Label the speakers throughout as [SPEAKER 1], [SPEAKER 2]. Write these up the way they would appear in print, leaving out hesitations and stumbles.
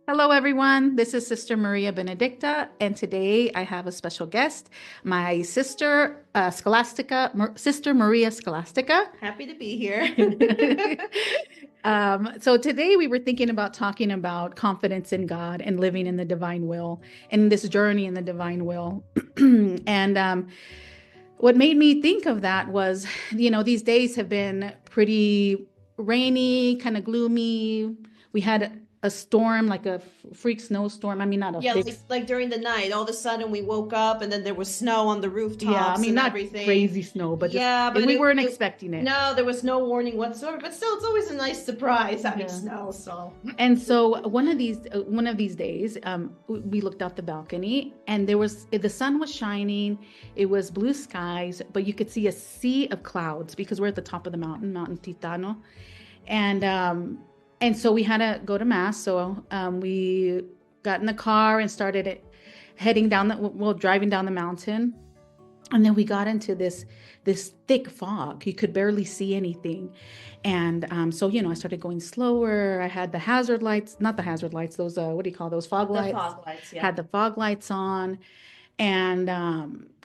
[SPEAKER 1] Hello, everyone. This is Sister Maria Benedicta, and today I have a special guest, my sister, Scholastica, Sister Maria Scholastica.
[SPEAKER 2] Happy to be here.
[SPEAKER 1] So today we were thinking about talking about confidence in God and living in the divine will and this journey in the divine will. And what made me think of that was, these days have been pretty rainy, kind of gloomy. We had a storm, like a freak snowstorm. I mean, not a
[SPEAKER 2] Yeah,
[SPEAKER 1] big,
[SPEAKER 2] like during the night, all of a sudden we woke up and then there was snow on the
[SPEAKER 1] yeah, I
[SPEAKER 2] rooftops
[SPEAKER 1] mean,
[SPEAKER 2] and
[SPEAKER 1] not
[SPEAKER 2] everything.
[SPEAKER 1] crazy snow, but just,
[SPEAKER 2] Yeah,
[SPEAKER 1] and
[SPEAKER 2] but
[SPEAKER 1] we
[SPEAKER 2] it,
[SPEAKER 1] weren't
[SPEAKER 2] it
[SPEAKER 1] expecting it.
[SPEAKER 2] no, there was no warning whatsoever. But still, it's always a nice surprise having
[SPEAKER 1] Yeah.
[SPEAKER 2] snow. So
[SPEAKER 1] And so one of these days, we looked out the balcony, and the sun was shining. It was blue skies, but you could see a sea of clouds because we're at the top of the mountain, Mountain Titano, and so we had to go to mass. So we got in the car and started heading down driving down the mountain, and then we got into this thick fog. You could barely see anything. And so I started going slower. I had the hazard lights, not the hazard lights, those what do you call those, fog
[SPEAKER 2] the
[SPEAKER 1] lights.
[SPEAKER 2] fog lights, yeah.
[SPEAKER 1] Had the fog lights on.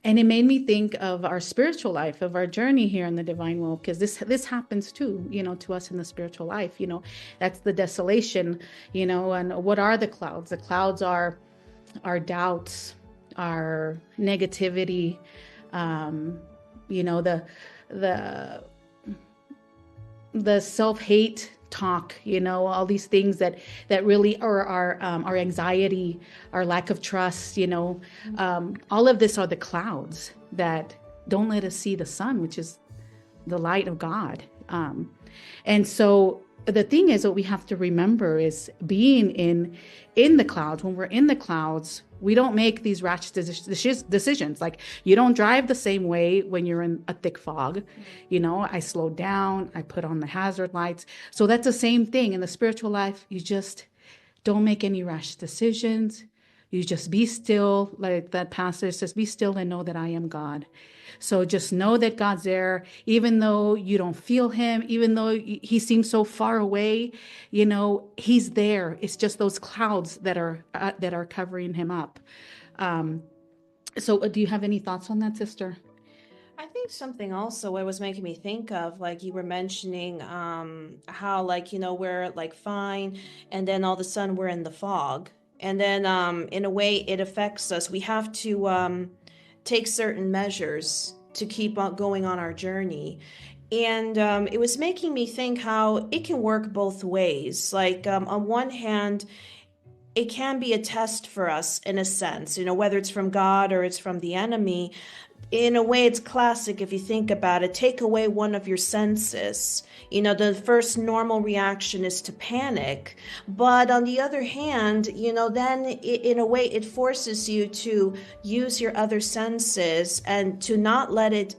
[SPEAKER 1] And it made me think of our spiritual life, of our journey here in the divine will, because this happens too, to us in the spiritual life. That's the desolation. And what are the clouds? The clouds are our doubts, our negativity, um, the the the self-hate talk, all these things that really are our anxiety, our lack of trust. All of this are the clouds that don't let us see the sun, which is the light of God. And so the thing is, what we have to remember is being in the clouds. When we're in the clouds, we don't make these rash decisions. Like, you don't drive the same way when you're in a thick fog. I slow down, I put on the hazard lights. So that's the same thing in the spiritual life. You just don't make any rash decisions. You just be still, like that passage says, be still and know that I am God. So just know that God's there, even though you don't feel him, even though he seems so far away, he's there. It's just those clouds that are covering him up. Um, so do you have any thoughts on that, sister?
[SPEAKER 2] I think something also what was making me think of, like you were mentioning, how like, we're like fine, and then all of a sudden we're in the fog. And then in a way it affects us. We have to take certain measures to keep on going on our journey. And it was making me think how it can work both ways. Like, on one hand, it can be a test for us in a sense, whether it's from God or it's from the enemy. In a way, it's classic if you think about it. Take away one of your senses. The first normal reaction is to panic. But on the other hand, then in a way, it forces you to use your other senses and to not let it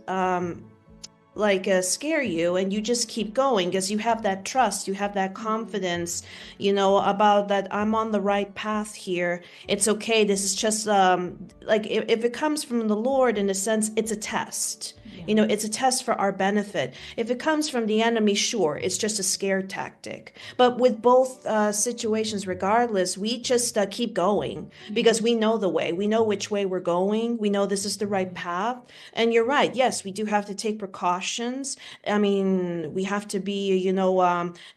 [SPEAKER 2] scare you, and you just keep going because you have that trust, you have that confidence, about that I'm on the right path here. It's okay. This is just like if it comes from the Lord, in a sense, it's a test.
[SPEAKER 1] Yeah.
[SPEAKER 2] It's a test for our benefit. If it comes from the enemy, sure, it's just a scare tactic. But with both situations, regardless, we just keep going because we know the way. We know which way we're going. We know this is the right path. And you're right. Yes, we do have to take precautions. I mean, we have to be,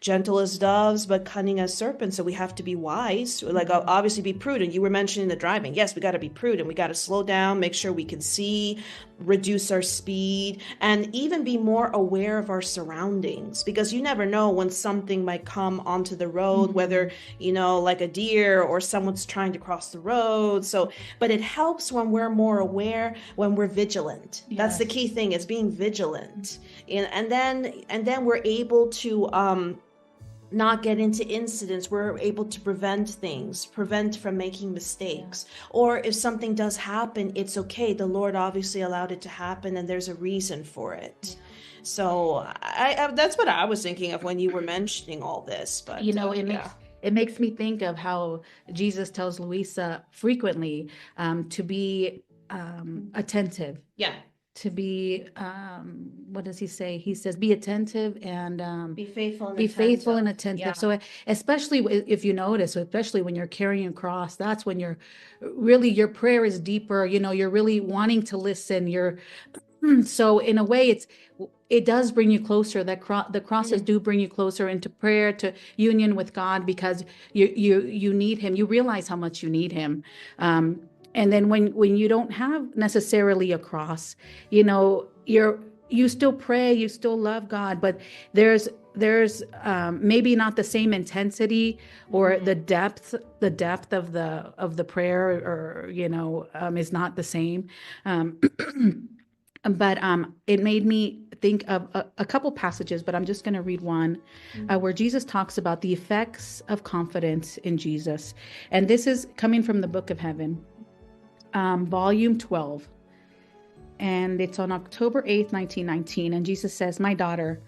[SPEAKER 2] gentle as doves, but cunning as serpents. So we have to be wise, like obviously be prudent. You were mentioning the driving. Yes, we got to be prudent. We got to slow down, make sure we can see, reduce our speed, and even be more aware of our surroundings, because you never know when something might come onto the road, whether, like a deer or someone's trying to cross the road. So, but it helps when we're more aware, when we're vigilant. That's the
[SPEAKER 1] Yes.
[SPEAKER 2] key thing, is being vigilant. And then we're able to not get into incidents. We're able to prevent from making mistakes. Or if something does happen, it's okay. The Lord obviously allowed it to happen, and there's a reason for it. So I that's what I was thinking of when you were mentioning all this.
[SPEAKER 1] you
[SPEAKER 2] But
[SPEAKER 1] know it
[SPEAKER 2] yeah.
[SPEAKER 1] makes it makes me think of how Jesus tells Luisa frequently to be attentive,
[SPEAKER 2] Yeah.
[SPEAKER 1] to be, what does he say? He says, be attentive and
[SPEAKER 2] Be faithful and
[SPEAKER 1] be faithful and
[SPEAKER 2] attentive.
[SPEAKER 1] attentive.
[SPEAKER 2] Yeah.
[SPEAKER 1] So especially if you notice, especially when you're carrying a cross, that's when you're really, your prayer is deeper. You're really wanting to listen. So in a way, it does bring you closer. The crosses do bring you closer into prayer, to union with God, because you need Him. You realize how much you need Him. And then when you don't have necessarily a cross, you still pray, you still love God, but there's maybe not the same intensity or the depth of the prayer, or is not the same. But it made me think of a couple passages, but I'm just going to read one where Jesus talks about the effects of confidence in Jesus. And this is coming from the Book of Heaven, volume 12. And it's on October 8th, 1919. And Jesus says, "My daughter,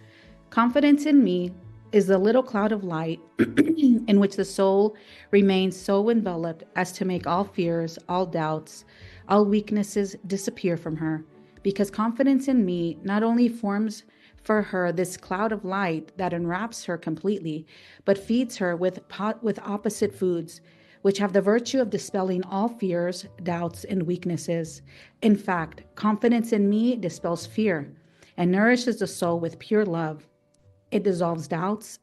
[SPEAKER 1] confidence in me is the little cloud of light in which the soul remains so enveloped as to make all fears, all doubts, all weaknesses disappear from her. Because confidence in me not only forms for her this cloud of light that enwraps her completely, but feeds her with opposite foods, which have the virtue of dispelling all fears, doubts, and weaknesses. In fact, confidence in me dispels fear and nourishes the soul with pure love. It dissolves doubts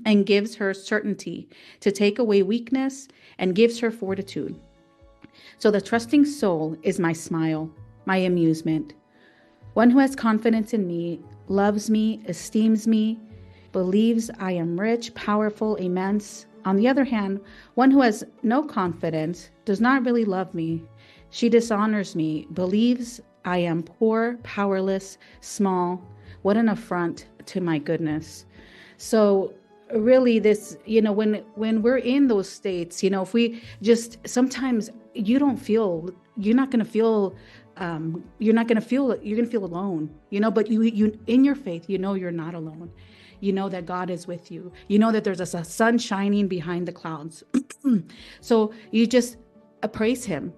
[SPEAKER 1] and gives her certainty to take away weakness and gives her fortitude. So the trusting soul is my smile, my amusement. One who has confidence in me, loves me, esteems me, believes I am rich, powerful, immense. On the other hand, one who has no confidence does not really love me. She dishonors me, believes I am poor, powerless, small. What an affront to my goodness." So really this, when we're in those states, if we just, sometimes you're not going to feel you're going to feel alone, but you in your faith, you're not alone. You know that God is with you. You know that there's a sun shining behind the clouds. So you just praise Him.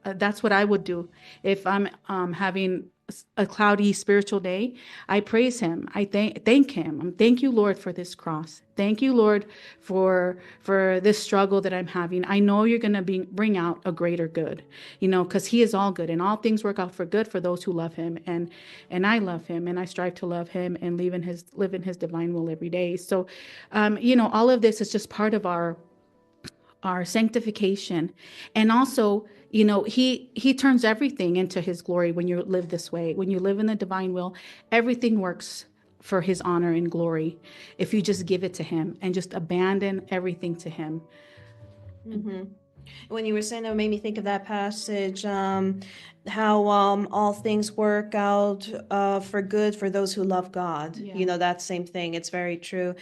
[SPEAKER 1] That's what I would do if I'm having a cloudy spiritual day. I praise Him. I thank Him. Thank you, Lord, for this cross. Thank you, Lord, for this struggle that I'm having. I know you're going to bring out a greater good, because He is all good, and all things work out for good for those who love Him. And I love Him, and I strive to love Him and live in His divine will every day. So, all of this is just part of our sanctification. And also, he turns everything into His glory. When you live this way, when you live in the divine will, everything works for His honor and glory if you just give it to Him and just abandon everything to Him.
[SPEAKER 2] When you were saying that, it made me think of that passage, how all things work out for good for those who love God.
[SPEAKER 1] Yeah.
[SPEAKER 2] That same thing. It's very true.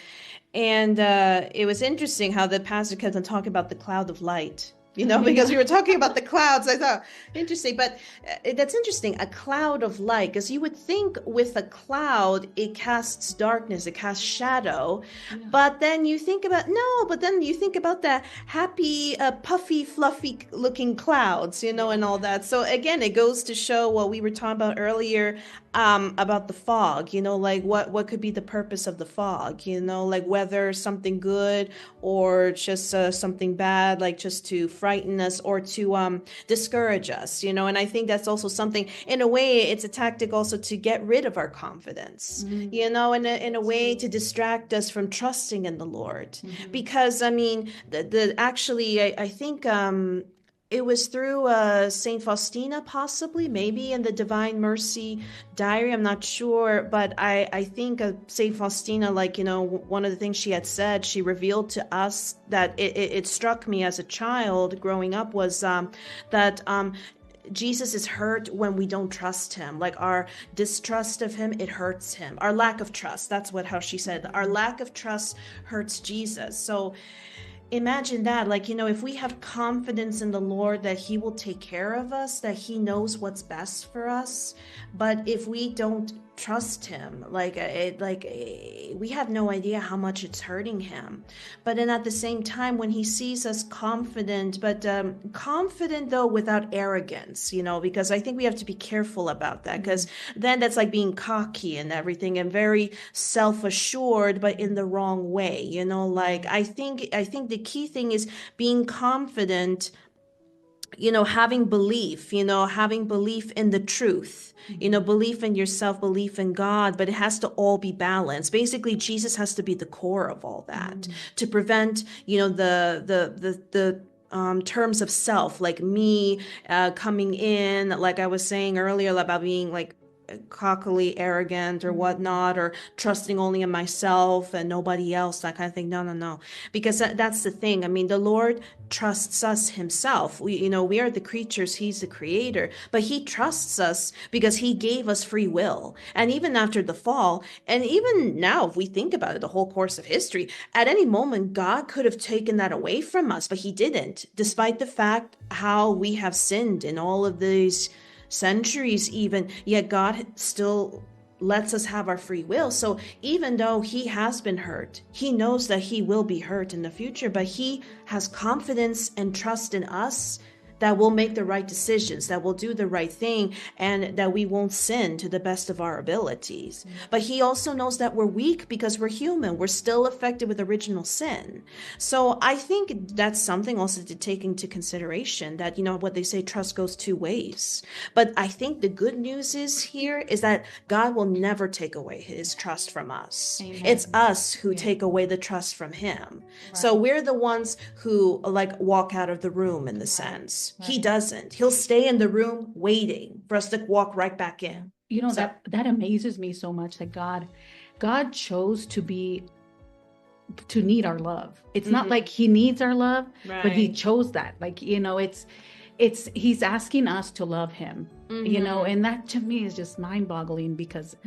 [SPEAKER 2] And it was interesting how the pastor kept on talking about the cloud of light. Because we were talking about the clouds. I thought, interesting. But that's interesting, a cloud of light, because you would think with a cloud, it casts darkness, it casts shadow. Yeah. But then you think about, the happy, puffy, fluffy looking clouds, and all that. So again, it goes to show what we were talking about earlier, about the fog, like what could be the purpose of the fog, like whether something good or just something bad, like just to frighten us or to discourage us, and I think that's also something, in a way, it's a tactic also to get rid of our confidence, in a way to distract us from trusting in the Lord. Because I think it was through Saint Faustina, possibly, maybe in the Divine Mercy Diary, I'm not sure, but I think Saint Faustina, one of the things she had said, she revealed to us that it struck me as a child growing up, was that Jesus is hurt when we don't trust Him. Like our distrust of Him, it hurts Him. Our lack of trust, that's how she said, our lack of trust hurts Jesus. So imagine that, if we have confidence in the Lord that He will take care of us, that He knows what's best for us, but if we don't trust him. We have no idea how much it's hurting him. But then at the same time, when he sees us confident, but confident though without arrogance, because I think we have to be careful about that, because then that's like being cocky and everything and very self-assured, but in the wrong way. I think the key thing is being confident, having belief in the truth, belief in yourself, belief in God, but it has to all be balanced. Basically, Jesus has to be the core of all that to prevent, the terms of self, like me coming in, like I was saying earlier about being like cockily arrogant or whatnot, or trusting only in myself and nobody else, that kind of thing. No, because that's the thing. I mean, the Lord trusts us himself. We are the creatures, he's the creator, but he trusts us because he gave us free will. And even after the fall, and even now, if we think about it, the whole course of history, at any moment, God could have taken that away from us, but he didn't, despite the fact how we have sinned in all of these centuries even, yet God still lets us have our free will. So even though he has been hurt, he knows that he will be hurt in the future, but he has confidence and trust in us that we'll make the right decisions, that we'll do the right thing, and that we won't sin to the best of our abilities. But he also knows that we're weak because we're human. We're still affected with original sin. So I think that's something also to take into consideration, that, what they say, trust goes two ways. But I think the good news is that God will never take away his trust from us. Amen. It's us who take away the trust from him. Right. So we're the ones who walk out of the room in the sense. Right. He doesn't. He'll stay in the room waiting for us to walk right back in.
[SPEAKER 1] That amazes me so much, that God chose to need our love. It's not like he needs our love, right, but he chose that. He's asking us to love him, and that to me is just mind-boggling, because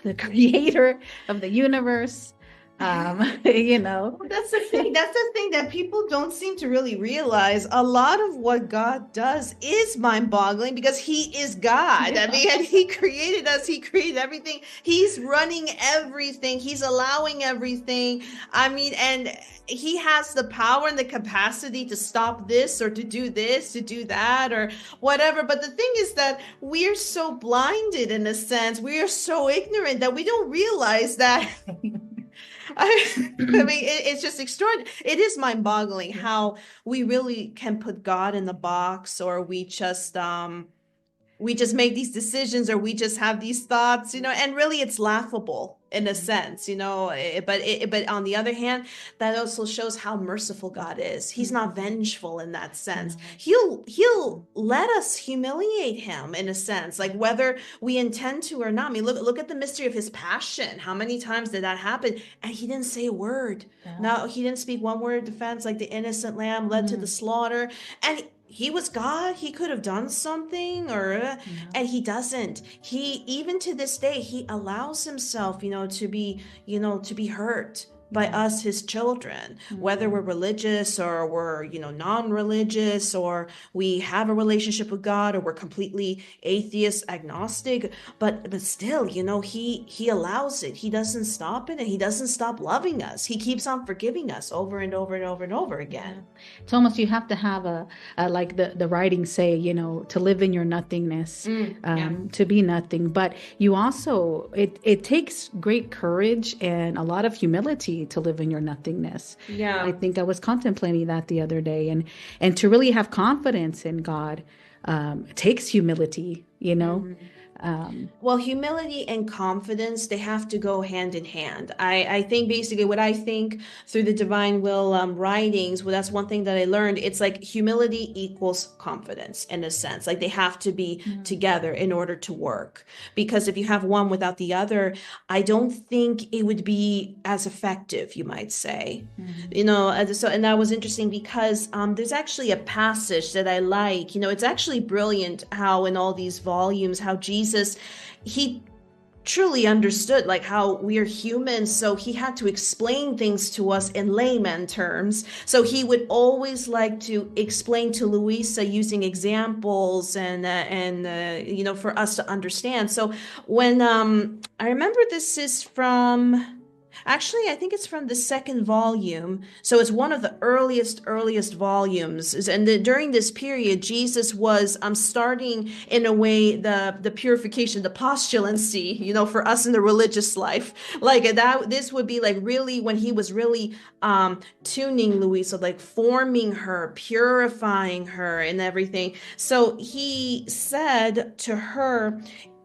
[SPEAKER 1] the creator of the universe,
[SPEAKER 3] That's the thing that people don't seem to really realize. A lot of what God does is mind-boggling, because he is God. Yeah. I mean, and he created us, he created everything, he's running everything, he's allowing everything. I mean, and he has the power and the capacity to stop this, or to do this, to do that, or whatever. But the thing is that we're so blinded, in a sense, we are so ignorant, that we don't realize that I mean, it's just extraordinary. It is mind-boggling how we really can put God in the box, or we just make these decisions, or we just have these thoughts, and really it's laughable in a sense, but on the other hand, that also shows how merciful God is. He's not vengeful in that sense. He'll let us humiliate him in a sense, like whether we intend to or not. I mean, look at the mystery of his passion. How many times did that happen? And he didn't say a word. No, he didn't speak one word of defense, like the innocent lamb led to the slaughter. And he was God. He could have done something, and he doesn't. He, even to this day, he allows himself, to be hurt by us, his children, whether we're religious or we're, non-religious, or we have a relationship with God, or we're completely atheist, agnostic, but still, he allows it. He doesn't stop it, and he doesn't stop loving us. He keeps on forgiving us over and over and over and over again.
[SPEAKER 1] It's almost, you have to have like the writings say, to live in your nothingness, to be nothing. But you also, it takes great courage and a lot of humility to live in your nothingness. Yeah. I think I was contemplating that the other day, and to really have confidence in God takes humility,
[SPEAKER 2] Well, humility and confidence, they have to go hand in hand. I think basically what I think through the divine will writings, well, that's one thing that I learned. It's like humility equals confidence in a sense. Like they have to be together in order to work. Because if you have one without the other, I don't think it would be as effective, you might say. And that was interesting because there's actually a passage that I like. It's actually brilliant how in all these volumes, how Jesus, he truly understood like how we are humans, so he had to explain things to us in layman terms. So he would always like to explain to Louisa using examples and you know, for us to understand. So when I remember, this is from, actually, I think it's from the second volume. So it's one of the earliest volumes. And during this period, Jesus was starting in a way the purification, the postulancy, you know, for us in the religious life. Like that, this would be like really when he was really tuning Louisa, like forming her, purifying her, and everything. So he said to her,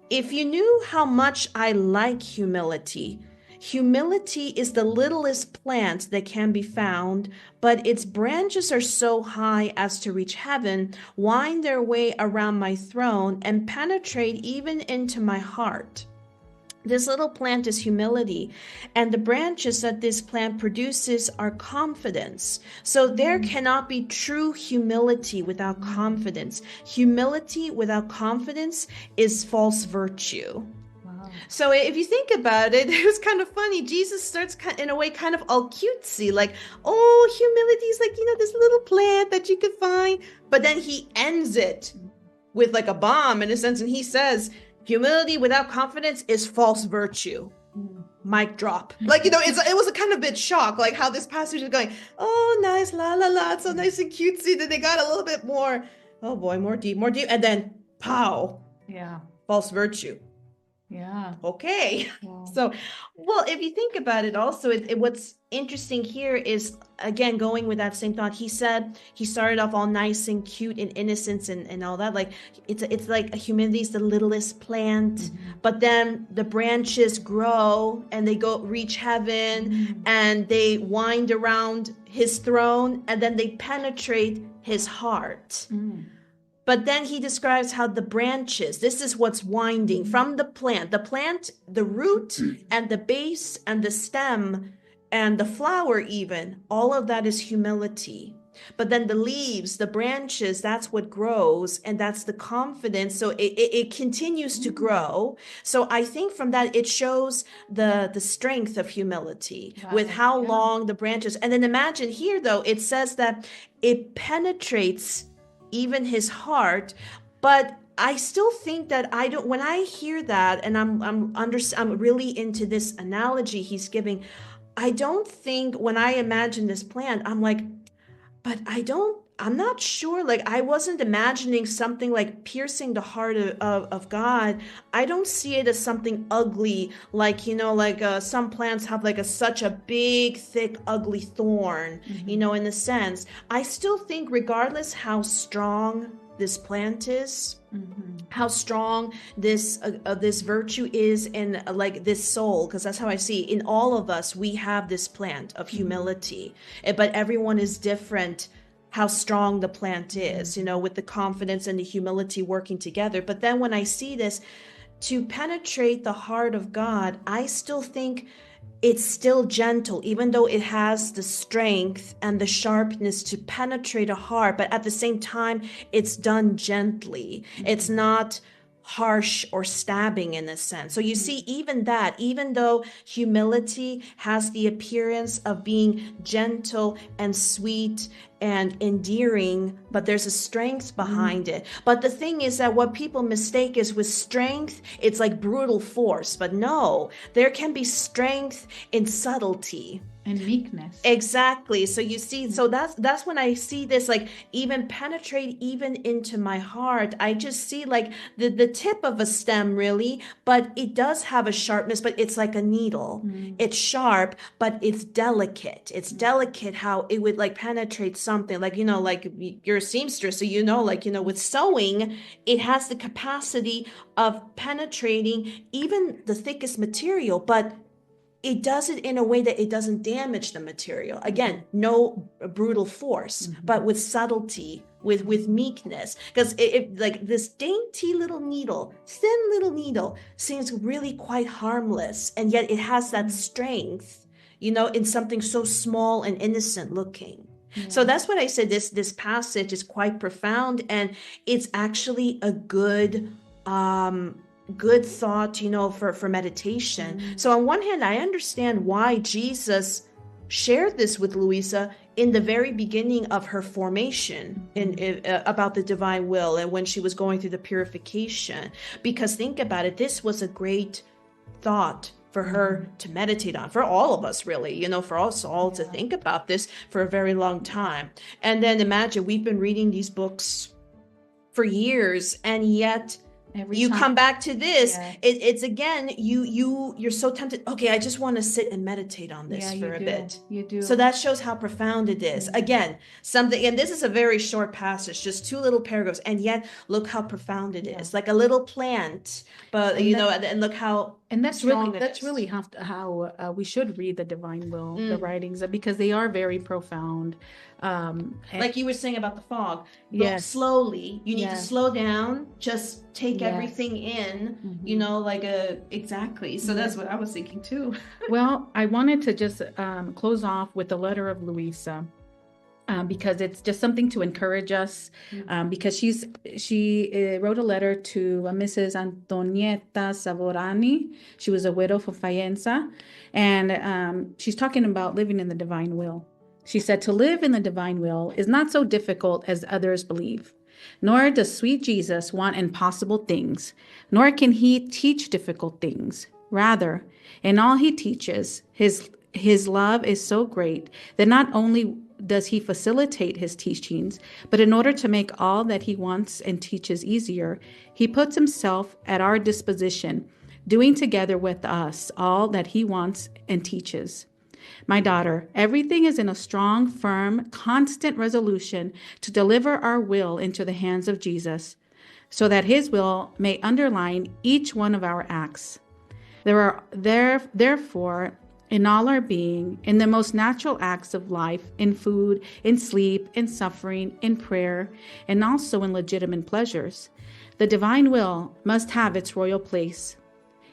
[SPEAKER 2] "If you knew how much I like humility." Humility is the littlest plant that can be found, but its branches are so high as to reach heaven, wind their way around my throne, and penetrate even into my heart. This little plant is humility, and the branches that this plant produces are confidence. So there cannot be true humility without confidence. Humility without confidence is false virtue.
[SPEAKER 3] So if you think about it, it was kind of funny. Jesus starts in a way kind of all cutesy, like, oh, humility is like, you know, this little plant that you could find. But then he ends it with like a bomb in a sense. And he says, humility without confidence is false virtue. Mic drop. Like, you know, it was a kind of bit shock, like how this passage is going, oh, nice, la, la, la. It's so nice and cutesy. Then they got a little bit more, oh boy, more deep. And then pow.
[SPEAKER 1] Yeah.
[SPEAKER 3] False virtue.
[SPEAKER 1] Yeah.
[SPEAKER 3] Okay.
[SPEAKER 1] Wow.
[SPEAKER 3] So, well, if you think about it also, what's interesting here is, again, going with that same thought, he said he started off all nice and cute and innocence and all that. Like, it's like humility is the littlest plant, but then the branches grow and they reach heaven and they wind around his throne and then they penetrate his heart. But then he describes how the branches, this is what's winding from the plant, the root and the base and the stem and the flower even, all of that is humility. But then the leaves, the branches, that's what grows, and that's the confidence. So it continues to grow. So I think from that, it shows the strength of humility with how long the branches. And then imagine here, though, it says that it penetrates even his heart, but I still think that when I hear that, and I'm really into this analogy he's giving, I don't think when I imagine this plant, I'm like, but I'm not sure, like I wasn't imagining something like piercing the heart of God. I don't see it as something ugly, like, you know, like some plants have like such a big, thick, ugly thorn, you know, in a sense. I still think regardless how strong this plant is, how strong this virtue is in like this soul, because that's how I see in all of us, we have this plant of humility, but everyone is different how strong the plant is, you know, with the confidence and the humility working together. But then when I see this, to penetrate the heart of God, I still think it's still gentle, even though it has the strength and the sharpness to penetrate a heart. But at the same time, it's done gently. It's not harsh or stabbing in a sense. So you see, even though humility has the appearance of being gentle and sweet and endearing, but there's a strength behind it. But the thing is that what people mistake is with strength, it's like brutal force. But no, there can be strength in subtlety.
[SPEAKER 1] And meekness.
[SPEAKER 2] Exactly. So you see, so that's when I see this, like even penetrate even into my heart. I just see like the tip of a stem really, but it does have a sharpness, but it's like a needle. It's sharp, but it's delicate. It's delicate how it would like penetrate something, like, you know, like you're a seamstress. So, you know, like, you know, with sewing, it has the capacity of penetrating even the thickest material, but it does it in a way that it doesn't damage the material. Again, no brutal force, but with subtlety, with meekness. Because it like this dainty little needle, thin little needle, seems really quite harmless, and yet it has that strength, you know, in something so small and innocent looking. So that's what I said. This passage is quite profound, and it's actually a good good thought, for meditation. So on one hand, I understand why Jesus shared this with Louisa in the very beginning of her formation about the divine will and when she was going through the purification. Because think about it, this was a great thought for her to meditate on, for all of us really, for us all to think about this for a very long time. And then imagine, we've been reading these books for years, and yet you come back to this. It's again, you're so tempted. Okay, I just want to sit and meditate on this for a bit.
[SPEAKER 1] You do.
[SPEAKER 2] So that shows how profound it is. Again, something, and this is a very short passage, just 2 little paragraphs, and yet look how profound it is. Like a little plant, but and look how.
[SPEAKER 1] And that's really how we should read the divine will, the writings, because they are very profound.
[SPEAKER 2] Like you were saying about the fog, look slowly. You need to slow down, just take everything in, exactly. So that's what I was thinking too.
[SPEAKER 1] Well, I wanted to just close off with the letter of Louisa. Because it's just something to encourage us, because she wrote a letter to Mrs. Antonietta Savorani. She was a widow from Faenza, and she's talking about living in the divine will. She said, to live in the divine will is not so difficult as others believe, nor does sweet Jesus want impossible things, nor can he teach difficult things. Rather, in all he teaches, his love is so great that not only does he facilitate his teachings, but in order to make all that he wants and teaches easier, he puts himself at our disposition, doing together with us all that he wants and teaches. My daughter, everything is in a strong, firm, constant resolution to deliver our will into the hands of Jesus, so that his will may underline each one of our acts. Therefore, in all our being, in the most natural acts of life, in food, in sleep, in suffering, in prayer, and also in legitimate pleasures, the divine will must have its royal place,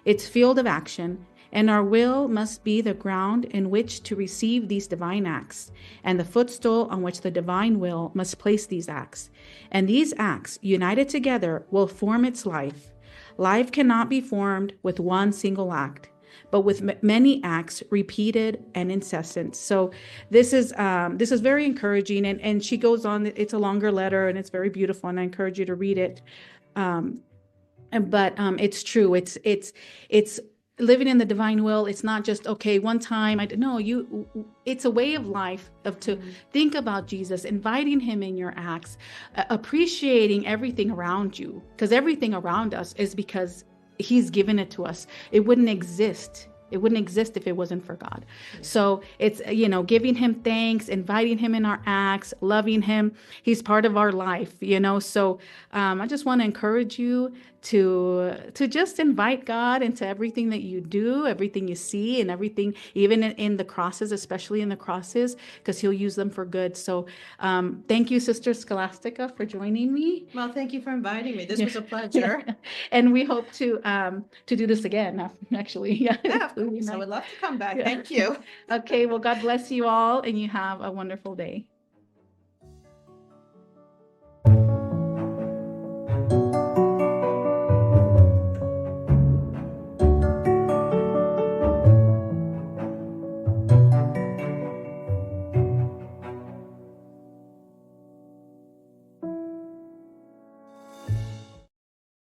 [SPEAKER 1] its field of action, and our will must be the ground in which to receive these divine acts, and the footstool on which the divine will must place these acts. And these acts, united together, will form its life. Life cannot be formed with one single act, but with many acts repeated and incessant. So this is very encouraging. And she goes on, it's a longer letter and it's very beautiful, and I encourage you to read it. But it's true. It's living in the divine will. It's not just, okay, one time, it's a way of life to think about Jesus, inviting him in your acts, appreciating everything around you, because everything around us is because he's given it to us. It wouldn't exist. It wouldn't exist if it wasn't for God. So it's, giving him thanks, inviting him in our acts, loving him. He's part of our life, So I just want to encourage you to just invite God into everything that you do, everything you see, and everything, even in the crosses, especially in the crosses, because he'll use them for good. So thank you, Sister Scholastica, for joining me.
[SPEAKER 3] Well, thank you for inviting me. This was a pleasure.
[SPEAKER 1] And we hope to do this again, actually.
[SPEAKER 3] Yeah, of course. I would love to come back. Thank you.
[SPEAKER 1] Okay, well, God bless you all, and you have a wonderful day.